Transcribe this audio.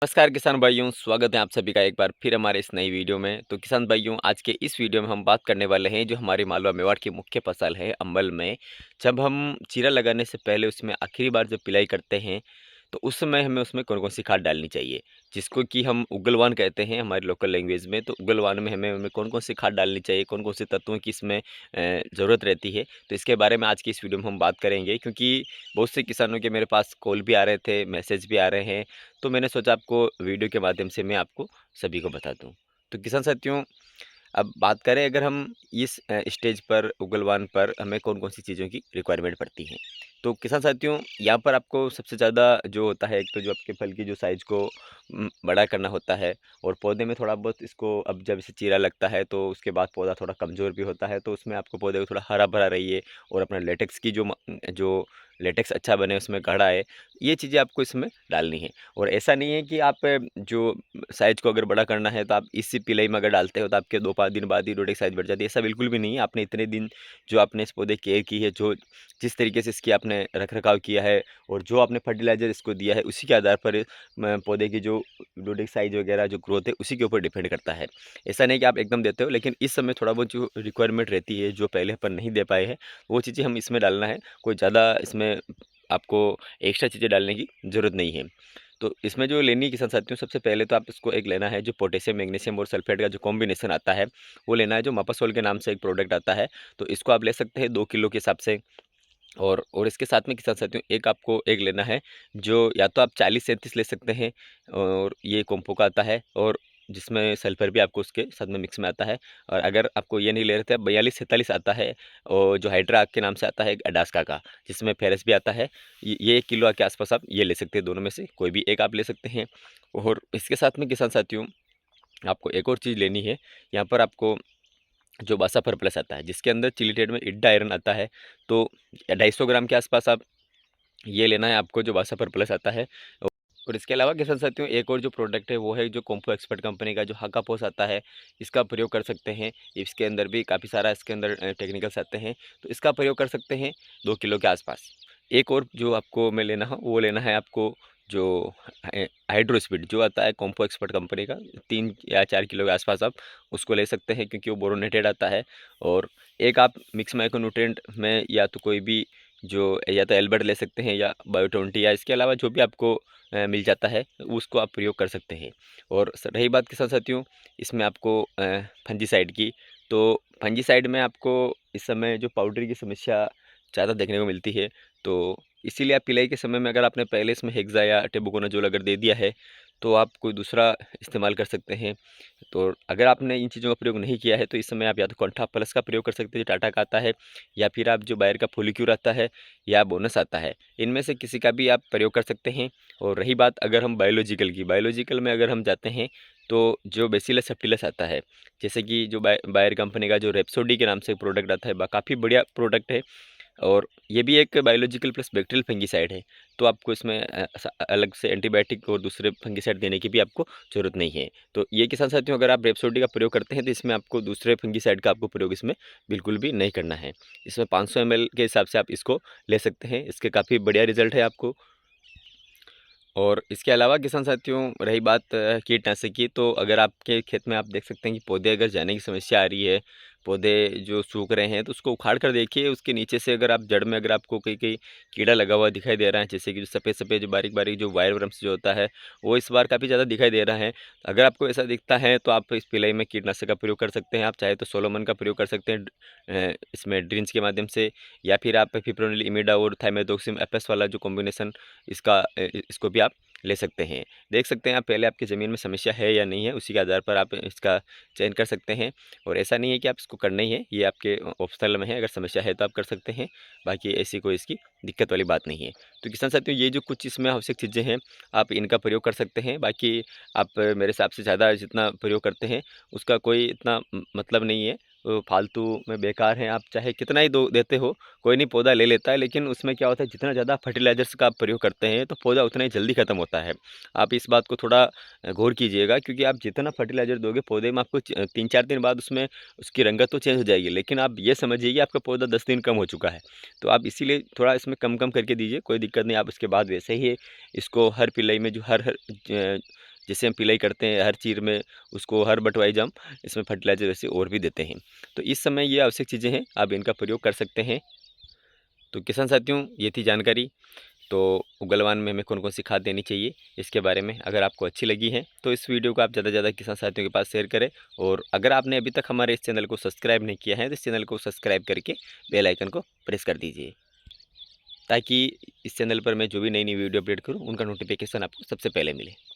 नमस्कार किसान भाइयों, स्वागत है आप सभी का एक बार फिर हमारे इस नई वीडियो में। तो किसान भाइयों, आज के इस वीडियो में हम बात करने वाले हैं जो हमारी मालवा मेवाड़ की मुख्य फसल है अम्बल में। जब हम चीरा लगाने से पहले उसमें आखिरी बार जब पिलाई करते हैं, तो उस समय हमें उसमें कौन-कौन सी खाद डालनी चाहिए, जिसको कि हम उगलवान कहते हैं हमारी लोकल लैंग्वेज में। तो उगलवान में हमें कौन-कौन सी खाद डालनी चाहिए, कौन-कौन से तत्वों की इसमें ज़रूरत रहती है, तो इसके बारे में आज की इस वीडियो में हम बात करेंगे। क्योंकि बहुत से किसानों के मेरे पास कॉल भी आ रहे थे, मैसेज भी आ रहे हैं, तो मैंने सोचा आपको वीडियो के माध्यम से मैं आपको सभी को बता दूँ। तो किसान साथियों, अब बात करें अगर हम इस स्टेज पर उगलवान पर हमें कौन-कौन सी चीज़ों की रिक्वायरमेंट पड़ती है। तो किसान साथियों, यहाँ पर आपको सबसे ज़्यादा जो होता है, एक तो जो आपके फल की जो साइज़ को बड़ा करना होता है, और पौधे में थोड़ा बहुत इसको अब जब इसे चीरा लगता है तो उसके बाद पौधा थोड़ा कमज़ोर भी होता है, तो उसमें आपको पौधे को थोड़ा हरा-भरा रहिए और अपना लेटेक्स की जो लेटेक्स अच्छा बने उसमें गाढ़ा है, ये चीज़ें आपको इसमें डालनी है। और ऐसा नहीं है कि आप जो साइज़ को अगर बड़ा करना है तो आप इसी पिलाई में अगर डालते हो तो आपके 2-5 दिन बाद ही डोडे की साइज़ बढ़ जाती है, ऐसा बिल्कुल भी नहीं है। आपने इतने दिन जो आपने इस पौधे की केयर की है, जो जिस तरीके से इसकी आपने रख-रखाव किया है और जो आपने फर्टिलाइज़र इसको दिया है, उसी के आधार पर पौधे की जो डोडे की साइज़ वगैरह जो ग्रोथ है, उसी के ऊपर डिपेंड करता है। ऐसा नहीं कि आप एकदम देते हो, लेकिन इस समय थोड़ा बहुत जो रिक्वायरमेंट रहती है, जो पहले अपन नहीं दे पाए हैं, वो चीज़ें हम इसमें डालना है। कोई ज़्यादा इसमें आपको एक्स्ट्रा चीज़ें डालने की ज़रूरत नहीं है। तो इसमें जो लेनी है किसान साथियों, सबसे पहले तो आप इसको एक लेना है जो पोटेशियम, मैग्नीशियम और सल्फेट का जो कॉम्बिनेशन आता है, वो लेना है, जो मापासोल के नाम से एक प्रोडक्ट आता है। तो इसको आप ले सकते हैं 2 किलो के हिसाब से। और इसके साथ में किसान साथियों, एक आपको एक लेना है जो या तो आप 40-37 ले सकते हैं, और ये कोम्पो का आता है, और जिसमें सल्फर भी आपको उसके साथ में मिक्स में आता है। और अगर आपको ये नहीं ले रहे थे, 42-47 आता है, और जो हाइड्रा के नाम से आता है, एक अडास्का का, जिसमें फेरस भी आता है। ये 1 किलो के आसपास आप ये ले सकते हैं, दोनों में से कोई भी एक आप ले सकते हैं। और इसके साथ में किसान साथियों, आपको एक और चीज़ लेनी है। यहाँ पर आपको जो बासाफर प्लस आता है, जिसके अंदर चिलीटेट में इड्डा आयरन आता है, तो 250 ग्राम के आसपास आप ये लेना है आपको, जो बासाफर प्लस आता है। और इसके अलावा किसान साथियों, एक और जो प्रोडक्ट है वो है जो कोम्पो एक्सपर्ट कंपनी का जो हाकापोस आता है, इसका प्रयोग कर सकते हैं। इसके अंदर भी काफ़ी सारा इसके अंदर टेक्निकल्स आते हैं, तो इसका प्रयोग कर सकते हैं 2 किलो के आसपास। एक और जो आपको में लेना है, वो लेना है आपको जो हाइड्रोस्पीड जो आता है कोम्पो एक्सपर्ट कंपनी का, 3 या 4 किलो के आसपास आप उसको ले सकते हैं, क्योंकि वो बोरोनेटेड आता है। और एक आप मिक्स माइक्रोन्यूट्रिएंट में या तो कोई भी जो या तो एल्बर्ट ले सकते हैं या बायो 20, या इसके अलावा जो भी आपको मिल जाता है, उसको आप प्रयोग कर सकते हैं। और रही बात किसान साथियों, इसमें आपको फंजीसाइड की, तो फंजीसाइड में आपको इस समय जो पाउडर की समस्या ज़्यादा देखने को मिलती है, तो इसीलिए आप पिलाई के समय में अगर आपने पहले इसमें हेक्सा या टेबुकोनाज़ोल अगर दे दिया है, तो आप कोई दूसरा इस्तेमाल कर सकते हैं। तो अगर आपने इन चीज़ों का प्रयोग नहीं किया है, तो इस समय आप या तो कॉन्ट्रा प्लस का प्रयोग कर सकते हैं, जो टाटा का आता है, या फिर आप जो बायर का फोलिक्योर आता है, या बोनस आता है, इनमें से किसी का भी आप प्रयोग कर सकते हैं। और रही बात अगर हम बायोलॉजिकल की, बायोलॉजिकल में अगर हम जाते हैं, तो जो बेसिलस सब्टिलस आता है, जैसे कि जो बायर कंपनी का जो रेप्सोडी के नाम से प्रोडक्ट आता है, काफ़ी बढ़िया प्रोडक्ट है। और ये भी एक बायोलॉजिकल प्लस बैक्टीरियल फंगीसाइड है, तो आपको इसमें अलग से एंटीबायोटिक और दूसरे फंगीसाइड देने की भी आपको ज़रूरत नहीं है। तो ये किसान साथियों, अगर आप रेपसोडी का प्रयोग करते हैं, तो इसमें आपको दूसरे फंगीसाइड का आपको प्रयोग इसमें बिल्कुल भी नहीं करना है। इसमें 500 ml के हिसाब से आप इसको ले सकते हैं, इसके काफ़ी बढ़िया रिजल्ट है आपको। और इसके अलावा किसान साथियों, रही बात कीटनाशक की, तो अगर आपके खेत में आप देख सकते हैं कि पौधे अगर जाने की समस्या आ रही है, पौधे जो सूख रहे हैं, तो उसको उखाड़ कर देखिए। उसके नीचे से अगर आप जड़ में अगर आपको कहीं-कहीं कीड़ा लगा हुआ दिखाई दे रहा है, जैसे कि जो सफ़ेद-सफ़ेद जो बारीक-बारीक जो वायर वर्म्स जो होता है, वो इस बार काफ़ी ज़्यादा दिखाई दे रहा है। अगर आपको ऐसा दिखता है, तो आप इस पिलाई में कीटनाशक का प्रयोग कर सकते हैं। आप चाहे तो सोलोमन का प्रयोग कर सकते हैं इसमें ड्रिंच के माध्यम से, या फिर आप फिप्रोनिल इमिडा और थाइमेथॉक्सिम एफएस वाला जो कॉम्बिनेशन इसका इसको भी आप ले सकते हैं। देख सकते हैं आप पहले आपकी ज़मीन में समस्या है या नहीं है, उसी के आधार पर आप इसका चयन कर सकते हैं। और ऐसा नहीं है कि आप इसको करना ही है, ये आपके ऑप्शनल में है, अगर समस्या है तो आप कर सकते हैं, बाकी ऐसी कोई इसकी दिक्कत वाली बात नहीं है। तो किसान साथियों, ये जो कुछ इसमें आवश्यक चीज़ें हैं, आप इनका प्रयोग कर सकते हैं। बाकी आप मेरे हिसाब से ज़्यादा जितना प्रयोग करते हैं, उसका कोई इतना मतलब नहीं है। फालतू में बेकार हैं, आप चाहे कितना ही दो देते हो, कोई नहीं पौधा ले लेता है, लेकिन उसमें क्या होता है जितना ज़्यादा फर्टिलाइज़र्स का आप प्रयोग करते हैं, तो पौधा उतना ही जल्दी ख़त्म होता है। आप इस बात को थोड़ा गौर कीजिएगा, क्योंकि आप जितना फर्टिलाइज़र दोगे पौधे में आपको 3-4 दिन बाद उसमें उसकी रंगत तो चेंज हो जाएगी, लेकिन आप ये समझिए कि आपका पौधा 10 दिन कम हो चुका है। तो आप इसीलिए थोड़ा इसमें कम-कम करके दीजिए, कोई दिक्कत नहीं। आप उसके बाद वैसे ही इसको हर पिलई में जो हर हर जैसे हम पिलई करते हैं हर चीर में, उसको हर बटवाई हम इसमें फर्टिलाइज़र वैसे और भी देते हैं। तो इस समय ये आवश्यक चीज़ें हैं, आप इनका प्रयोग कर सकते हैं। तो किसान साथियों, ये थी जानकारी। तो उगलवान में हमें कौन-कौन सी खाद देनी चाहिए, इसके बारे में अगर आपको अच्छी लगी है, तो इस वीडियो को आप ज़्यादा से ज़्यादा किसान साथियों के पास शेयर करें। और अगर आपने अभी तक हमारे इस चैनल को सब्सक्राइब नहीं किया है, तो इस चैनल को सब्सक्राइब करके बेल आइकन को प्रेस कर दीजिए, ताकि इस चैनल पर मैं जो भी नई-नई वीडियो अपडेट करूँ, उनका नोटिफ़िकेशन आपको सबसे पहले मिले।